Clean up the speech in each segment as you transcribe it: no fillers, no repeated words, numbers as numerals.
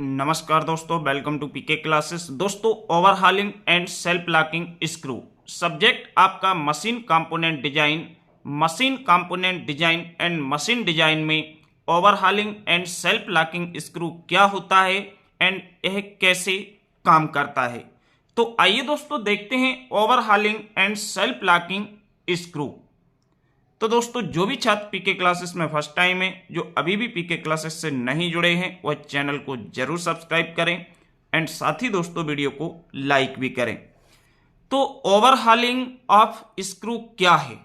नमस्कार दोस्तों, welcome to PK classes. दोस्तों, overhauling and self locking screw subject आपका machine component design and machine design में overhauling and self locking screw क्या होता है एंड यह कैसे काम करता है। तो आइए दोस्तों देखते हैं overhauling and self locking screw. तो दोस्तों, जो भी छात्र पीके क्लासेस में फर्स्ट टाइम है, जो अभी भी पीके क्लासेस से नहीं जुड़े हैं, वह चैनल को जरूर सब्सक्राइब करें एंड साथ ही दोस्तों वीडियो को लाइक भी करें। तो ओवरहॉलिंग ऑफ स्क्रू क्या है?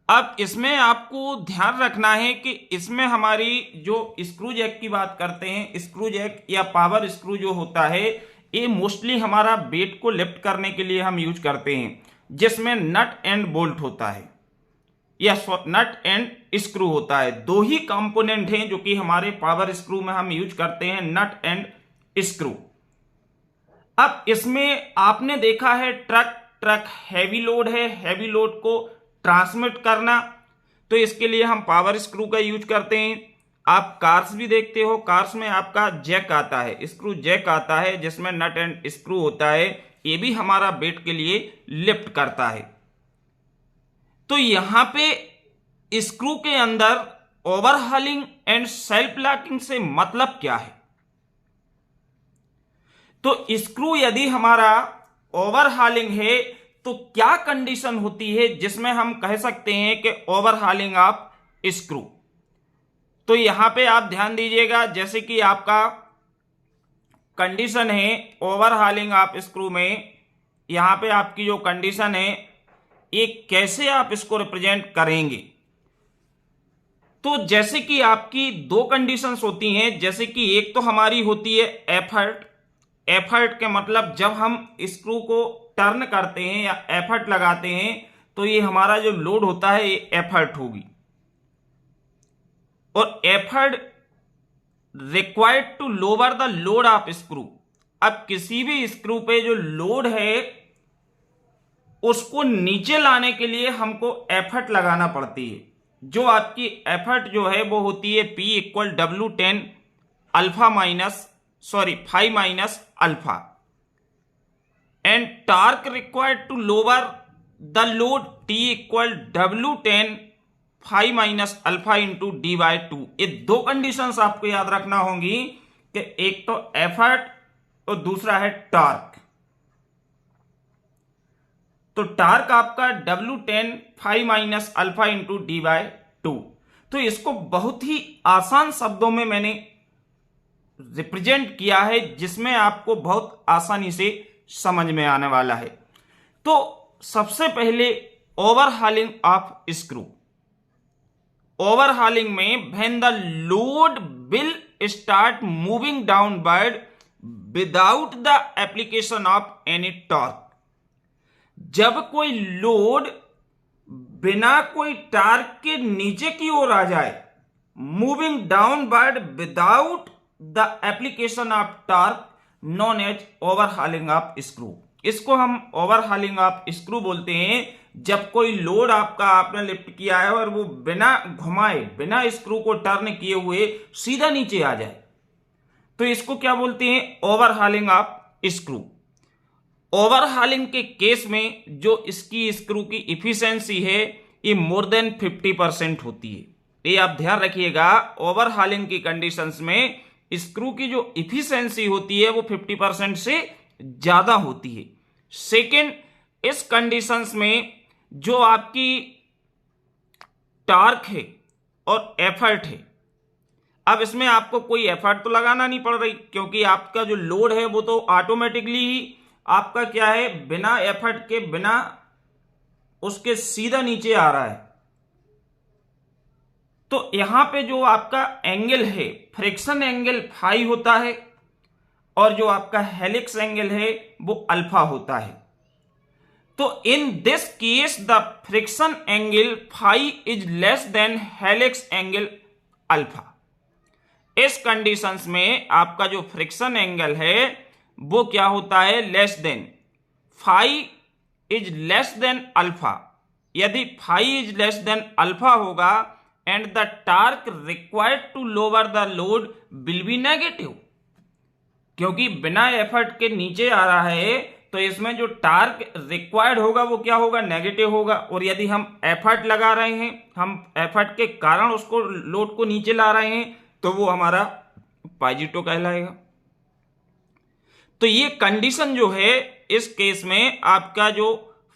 अब इसमें आपको ध्यान रखना है कि इसमें हमारी जो स्क्रू जैक की बात करते हैं, स्क्रू जैक या पावर स्क्रू जो होता है, ये मोस्टली हमारा वेट को लिफ्ट करने के लिए हम यूज करते हैं, जिसमें नट एंड बोल्ट होता है या नट एंड स्क्रू होता है। दो ही कंपोनेंट हैं जो कि हमारे पावर स्क्रू में हम यूज करते हैं, नट एंड स्क्रू। अब इसमें आपने देखा है ट्रक हैवी लोड है, हैवी लोड को ट्रांसमिट करना, तो इसके लिए हम पावर स्क्रू का यूज करते हैं। आप कार्स भी देखते हो, कार्स में आपका जैक आता है, स्क्रू जैक आता है, जिसमें नट एंड स्क्रू होता है, ये भी हमारा वेट के लिए लिफ्ट करता है। तो यहां पे स्क्रू के अंदर ओवरहॉलिंग एंड सेल्फ लॉकिंग से मतलब क्या है? तो स्क्रू यदि हमारा ओवरहॉलिंग है तो क्या कंडीशन होती है जिसमें हम कह सकते हैं कि ओवरहॉलिंग ऑफ स्क्रू? तो यहां पे आप ध्यान दीजिएगा, जैसे कि आपका कंडीशन है ओवरहॉलिंग ऑफ स्क्रू में, यहां पे आपकी जो कंडीशन है, ये कैसे आप इसको रिप्रेजेंट करेंगे? तो जैसे कि आपकी दो कंडीशंस होती हैं, जैसे कि एक तो हमारी होती है एफर्ट के मतलब जब हम स्क्रू को टर्न करते हैं या एफर्ट लगाते हैं, तो ये हमारा जो लोड होता है ये एफर्ट होगी, और effort required to lower the load of screw. अब किसी भी स्क्रू पे जो लोड है उसको नीचे लाने के लिए हमको एफर्ट लगाना पड़ती है। जो आपकी एफर्ट जो है वो होती है P equal W10 alpha five minus alpha, and torque required to lower the load T equal W10 5 माइनस अल्फा इंटू D/2। ये दो कंडीशंस आपको याद रखना होंगी कि एक तो एफर्ट और दूसरा है टॉर्क। तो टॉर्क आपका W10 5 माइनस अल्फा इंटू D/2। तो इसको बहुत ही आसान शब्दों में मैंने रिप्रेजेंट किया है, जिसमें आपको बहुत आसानी से समझ में आने वाला है। तो सबसे पहले ओवरहॉलिंग ऑफ स्क्रू। ओवरहॉलिंग में when the load will start moving downward without the application of any torque. जब कोई लोड बिना कोई टॉर्क के नीचे की ओर आ जाए, moving downward without the application of torque, known as overhauling of screw. इसको हम ओवरहॉलिंग ऑफ स्क्रू बोलते हैं। जब कोई लोड आपका आपने लिफ्ट किया है और वो बिना घुमाए, बिना स्क्रू को टर्न किए हुए सीधा नीचे आ जाए, तो इसको क्या बोलते हैं? Overhauling of screw. ओवरहॉलिंग के केस में जो इसकी स्क्रू की इफिशिएंसी है ये मोर देन 50% होती है। ये आप ध्यान रखिएगा, ओवरहॉलिंग की कंडीशंस में स्क्रू की जो इफिशिएंसी होती है वो 50% से ज्यादा होती है। सेकेंड, इस कंडीशंस में जो आपकी टॉर्क है और एफर्ट है, अब इसमें आपको कोई एफर्ट तो लगाना नहीं पड़ रही, क्योंकि आपका जो लोड है वो तो ऑटोमेटिकली ही आपका क्या है, बिना एफर्ट के, बिना उसके सीधा नीचे आ रहा है। तो यहां पे जो आपका एंगल है, फ्रिक्शन एंगल फाई होता है, और जो आपका हेलिक्स एंगल है वो अल्फा होता है। तो in this case the friction angle phi is less than helix angle alpha. इस कंडीशंस में आपका जो फ्रिक्शन एंगल है वो क्या होता है? Less than, phi is less than alpha. यदि phi is less than alpha होगा and the torque required to lower the load will be negative। क्योंकि बिना एफर्ट के नीचे आ रहा है तो इसमें जो टार्क रिक्वायर्ड होगा वो क्या होगा, नेगेटिव होगा। और यदि हम एफर्ट लगा रहे हैं, हम एफर्ट के कारण उसको लोड को नीचे ला रहे हैं, तो वो हमारा पॉजिटिव कहलाएगा। तो ये कंडीशन जो है, इस केस में आपका जो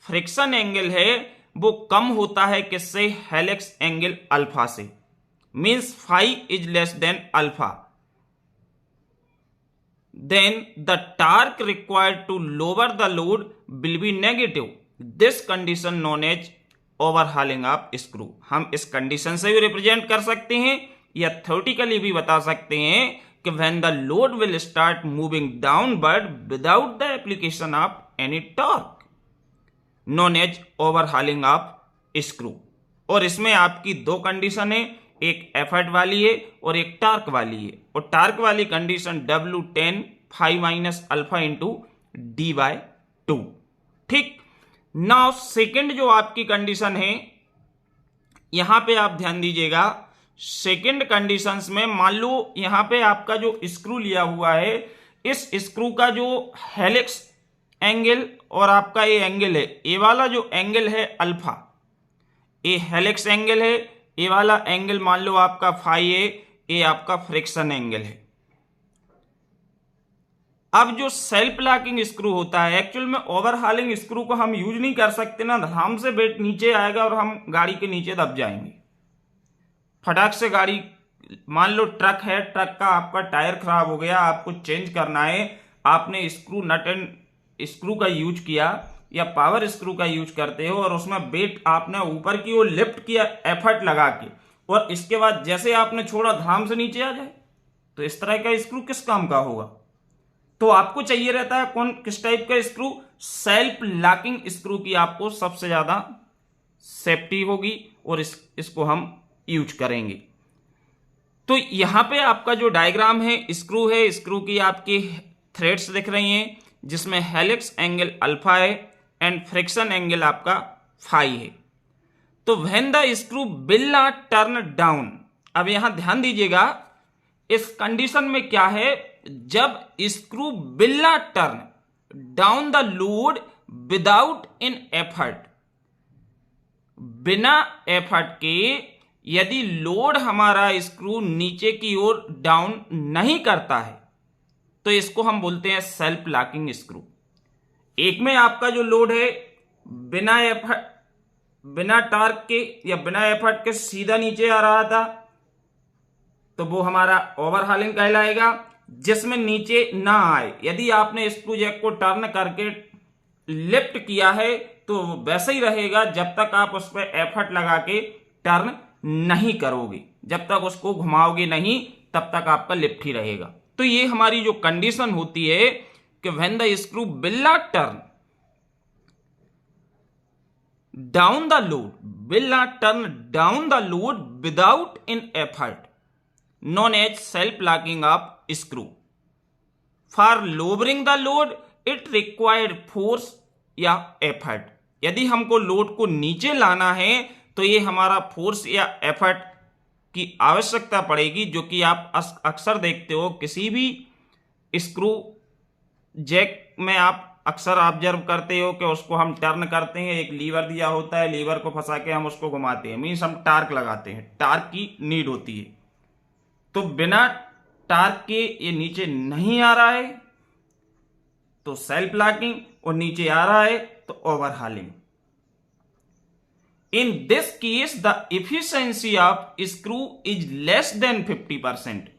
फ्रिक्शन एंगल है वो कम होता है किससे, हेलिक्स एंगल अल्फा से। Means phi is less than alpha. Then the torque required to lower the load will be negative. This condition known as overhauling of screw। हम इस कंडीशन से भी रिप्रेजेंट कर सकते हैं या थ्योरेटिकली भी बता सकते हैं कि when the load will start moving downward without the application of any torque, known as overhauling of screw। और इसमें आपकी दो कंडीशन है, एक एफर्ट वाली है और एक टार्क वाली है। और टार्क वाली condition W10 phi minus alpha into D/2। ठीक, नाउ सेकेंड जो आपकी कंडीशन है, यहां पे आप ध्यान दीजिएगा। सेकेंड कंडीशंस में मान लो यहां पे आपका जो स्क्रू लिया हुआ है, इस स्क्रू का जो हेलिक्स एंगल और आपका ये एंगल है, ये वाला जो एंगल है अल्फा, ये हेलिक्स एंगल है, ये वाला एंगल मान लो आपका फाई है, ये आपका फ्रिक्शन एंगल है। अब जो सेल्फ लॉकिंग स्क्रू होता है, एक्चुअल में ओवरहॉलिंग स्क्रू को हम यूज नहीं कर सकते ना, आराम से वेट नीचे आएगा और हम गाड़ी के नीचे दब जाएंगे फटाक से। गाड़ी मान लो ट्रक है, ट्रक का आपका टायर खराब हो गया, आपको चेंज करना है, आपने स्क्रू नट एंड स्क्रू का यूज किया या पावर स्क्रू का यूज करते हो और उसमें वेट आपने ऊपर की ओर लिफ्ट किया एफर्ट लगा के, और इसके बाद जैसे आपने छोड़ा धाम से नीचे आ जाए, तो इस तरह का स्क्रू किस काम का होगा। तो आपको चाहिए रहता है कौन, किस टाइप का स्क्रू, सेल्फ लॉकिंग स्क्रू की आपको सबसे ज्यादा सेफ्टी होगी और इसको हम यूज करेंगे। तो यहां पे आपका जो डायग्राम है, स्क्रू है, स्क्रू की आपकी थ्रेड्स दिख रही हैं जिसमें हेलिक्स एंगल अल्फा है एंड फ्रिक्शन एंगल आपका फाई है। तो when the screw will not turn down, अब यहां ध्यान दीजिएगा, इस कंडीशन में क्या है, जब screw will not turn down the load without in effort, बिना एफर्ट के यदि लोड हमारा स्क्रू नीचे की ओर डाउन नहीं करता है, तो इसको हम बोलते हैं सेल्फ लॉकिंग स्क्रू। एक में आपका जो लोड है बिना एफर्ट, बिना टार्क के या बिना एफर्ट के सीधा नीचे आ रहा था, तो वो हमारा ओवरहॉलिंग कहलाएगा। जिसमें नीचे ना आए, यदि आपने स्क्रू जैक को टर्न करके लिफ्ट किया है तो वैसे ही रहेगा जब तक आप उस पर एफर्ट लगा के टर्न नहीं करोगे, जब tक उसको घुमाओगे नहीं तब तक आपका लिफ्ट ही रहेगा। तो ये हमारी जो कंडीशन होती है कि when the screw will not turn down the load, will not turn down the load without in effort, known as self locking of screw। For lowering the load it required force या effort। यदि हमको load को नीचे लाना है तो ये हमारा फोर्स या एफर्ट की आवश्यकता पड़ेगी, जो कि आप अक्सर देखते हो किसी भी स्क्रू जैक में आप अक्सर ऑब्जर्व करते हो कि उसको हम टर्न करते हैं, एक लीवर दिया होता है, लीवर को फंसा के हम उसको घुमाते हैं, मीन्स हम टार्क लगाते हैं, टार्क की नीड होती है। तो बिना टार्क के ये नीचे नहीं आ रहा है तो सेल्फ लॉकिंग, और नीचे आ रहा है तो overhauling. In this case the efficiency of screw is less then 50%।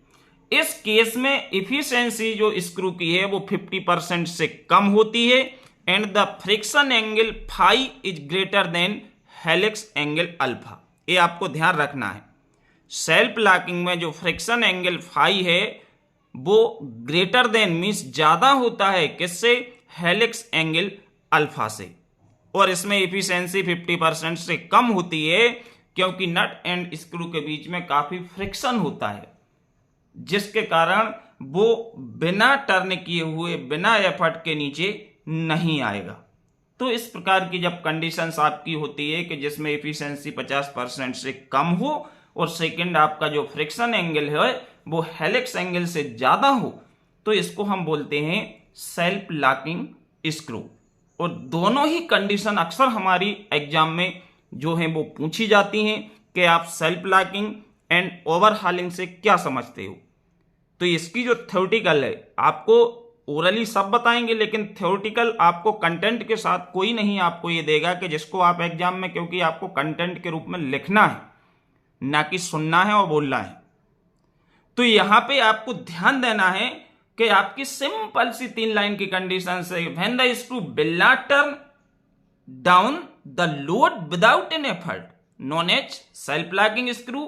इस केस में एफिशिएंसी जो स्क्रू की है वो 50% से कम होती है and the friction angle phi is greater than helix angle alpha. ये आपको ध्यान रखना है, सेल्फ लॉकिंग में जो फ्रिक्शन एंगल फाई है वो ग्रेटर देन मींस ज्यादा होता है किससे, हेलिक्स एंगल अल्फा से, और इसमें एफिशिएंसी 50% से कम होती है क्योंकि नट एंड स्क्रू के बीच में काफी फ्रिक्शन होता है, जिसके कारण वो बिना टर्न किए हुए, बिना एफर्ट के नीचे नहीं आएगा। तो इस प्रकार की जब कंडीशंस आपकी होती है कि जिसमें एफिशिएंसी 50% से कम हो और सेकंड आपका जो फ्रिक्शन एंगल है वो हेलिक्स एंगल से ज्यादा हो तो इसको हम बोलते हैं सेल्फ लॉकिंग स्क्रू। और दोनों ही कंडीशन अक्सर हमारी एग्जाम में जो है वो पूछी जाती हैं कि आप सेल्फ लॉकिंग एंड ओवरहॉलिंग से क्या समझते हो। तो इसकी जो थ्योरेटिकल है आपको ओरली सब बताएंगे, लेकिन थ्योरेटिकल आपको कंटेंट के साथ कोई नहीं आपको ये देगा कि जिसको आप एग्जाम में, क्योंकि आपको कंटेंट के रूप में लिखना है ना कि सुनना है और बोलना है। तो यहां पे आपको ध्यान देना है कि आपकी सिंपल सी 3 लाइन की कंडीशन से when the screw will not turn down the load without an effort known as self locking screw,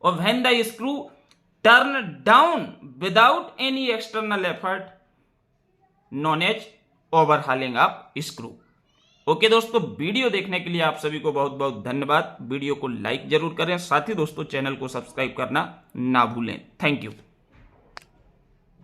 और when the screw turn down without any external effort known as overhauling of screw. Okay दोस्तों, video देखने के लिए आप सभी को बहुत बहुत धन्यवाद। वीडियो को लाइक जरूर करें, साथ ही दोस्तों चैनल को सब्सक्राइब करना ना भूलें। Thank you.